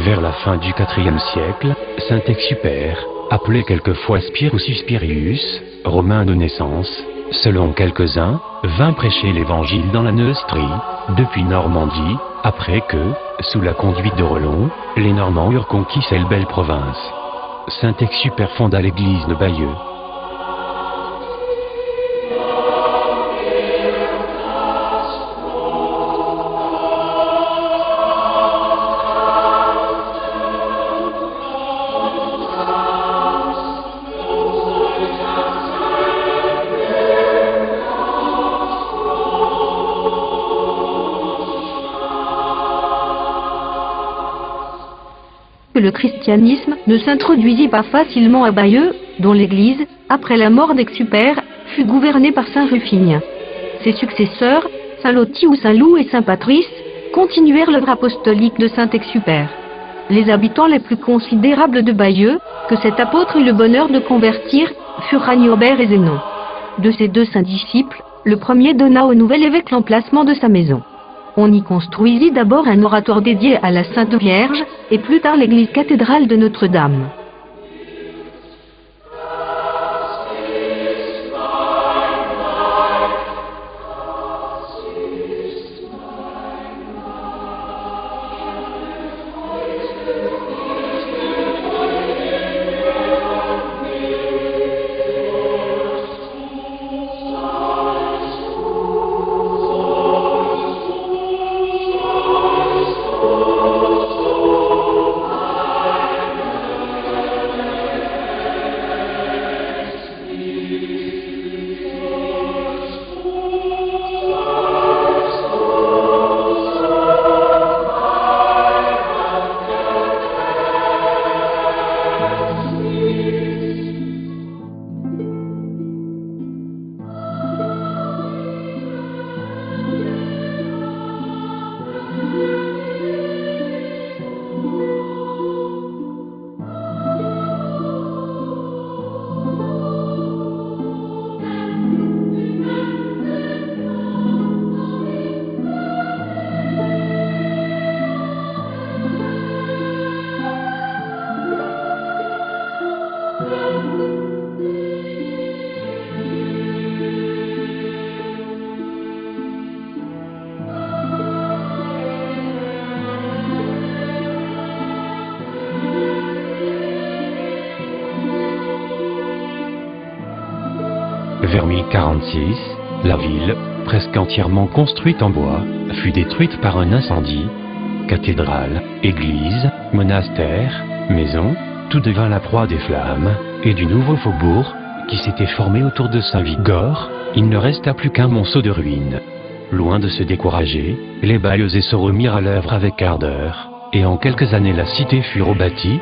Vers la fin du IVe siècle, saint Exupère, appelé quelquefois Spirus ou Spirius, romain de naissance, selon quelques-uns, vint prêcher l'évangile dans la Neustrie, depuis Normandie, après que, sous la conduite de Rollon, les Normands eurent conquis cette belle province. Saint Exupère fonda l'église de Bayeux. Que le christianisme ne s'introduisit pas facilement à Bayeux, dont l'église, après la mort d'Exupère, fut gouvernée par saint Rufinien. Ses successeurs, saint Lottie ou saint Loup et saint Patrice, continuèrent l'œuvre apostolique de saint Exupère. Les habitants les plus considérables de Bayeux, que cet apôtre eut le bonheur de convertir, furent Ragnobert et Zénon. De ces deux saints disciples, le premier donna au nouvel évêque l'emplacement de sa maison. On y construisit d'abord un oratoire dédié à la Sainte Vierge, et plus tard l'église cathédrale de Notre-Dame. Vers 1046, la ville, presque entièrement construite en bois, fut détruite par un incendie. Cathédrale, église, monastère, maison, tout devint la proie des flammes, et du nouveau faubourg, qui s'était formé autour de Saint-Vigor, il ne resta plus qu'un monceau de ruines. Loin de se décourager, les Bayeuxais se remirent à l'œuvre avec ardeur, et en quelques années la cité fut rebâtie,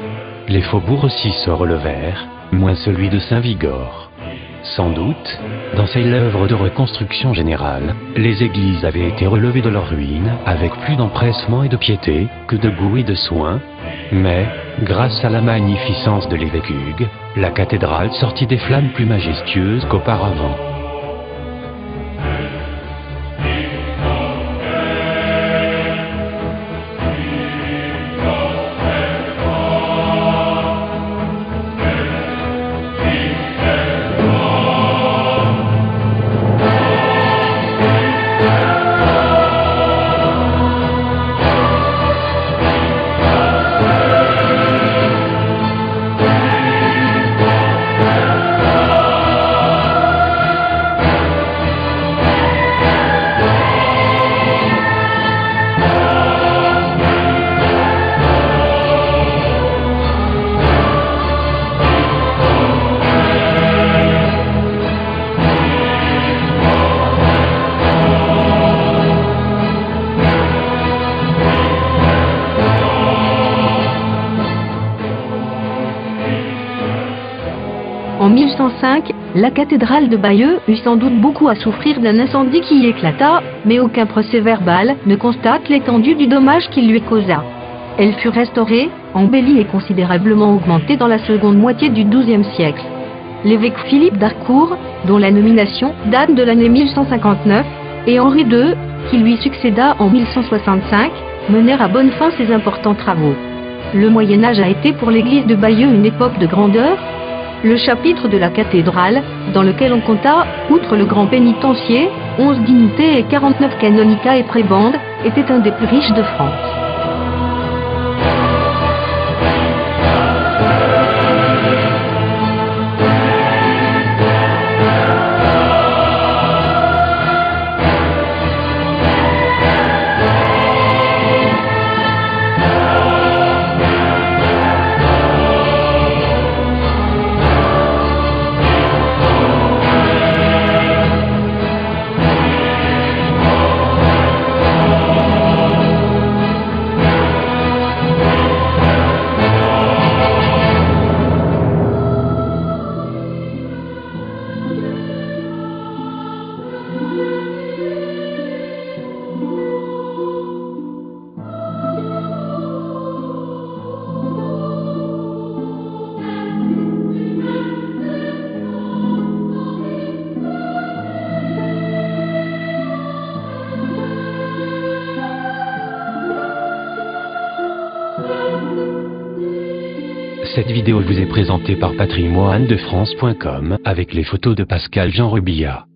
les faubourgs aussi se relevèrent, moins celui de Saint-Vigor. Sans doute, dans cette œuvre de reconstruction générale, les églises avaient été relevées de leurs ruines avec plus d'empressement et de piété que de goût et de soin, mais, grâce à la magnificence de l'évêque Hugues, la cathédrale sortit des flammes plus majestueuses qu'auparavant. En 1105, la cathédrale de Bayeux eut sans doute beaucoup à souffrir d'un incendie qui y éclata, mais aucun procès-verbal ne constate l'étendue du dommage qu'il lui causa. Elle fut restaurée, embellie et considérablement augmentée dans la seconde moitié du XIIe siècle. L'évêque Philippe d'Harcourt, dont la nomination date de l'année 1159, et Henri II, qui lui succéda en 1165, menèrent à bonne fin ces importants travaux. Le Moyen-Âge a été pour l'église de Bayeux une époque de grandeur. Le chapitre de la cathédrale, dans lequel on compta, outre le grand pénitencier, 11 dignités et 49 canonicats et prébendes, était un des plus riches de France. Cette vidéo vous est présentée par patrimoine-de-france.com avec les photos de Pascal Jean Rubilla.